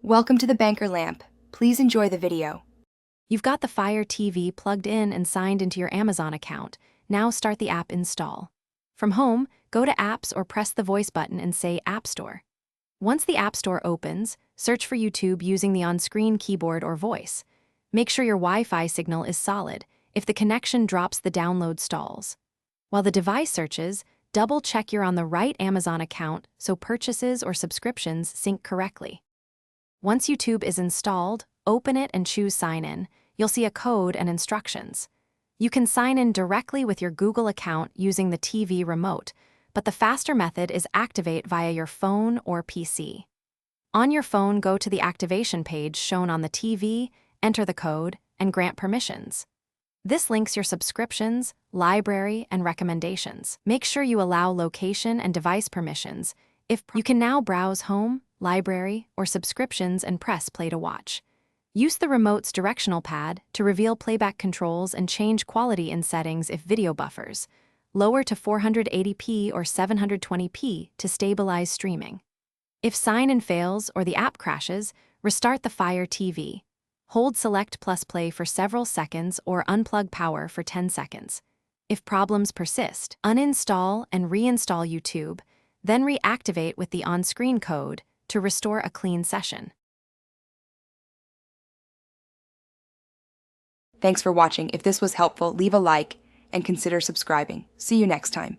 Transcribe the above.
Welcome to the Banker Lamp. Please enjoy the video. You've got the Fire TV plugged in and signed into your Amazon account. Now start the app install. From home, go to Apps or press the voice button and say App Store. Once the App Store opens, search for YouTube using the on-screen keyboard or voice. Make sure your Wi-Fi signal is solid. If the connection drops, the download stalls. While the device searches, double-check you're on the right Amazon account so purchases or subscriptions sync correctly. Once YouTube is installed, open it and choose Sign In. You'll see a code and instructions. You can sign in directly with your Google account using the TV remote, but the faster method is activate via your phone or PC. On your phone, go to the activation page shown on the TV, enter the code, and grant permissions. This links your subscriptions, library, and recommendations. Make sure you allow location and device permissions. You can now browse home, library, or subscriptions and press play to watch. Use the remote's directional pad to reveal playback controls and change quality in settings if video buffers. Lower to 480p or 720p to stabilize streaming. If sign-in fails or the app crashes, restart the Fire TV. Hold Select plus Play for several seconds or unplug power for 10 seconds. If problems persist, uninstall and reinstall YouTube, then reactivate with the on-screen code to restore a clean session. Thanks for watching. If this was helpful, leave a like and consider subscribing. See you next time.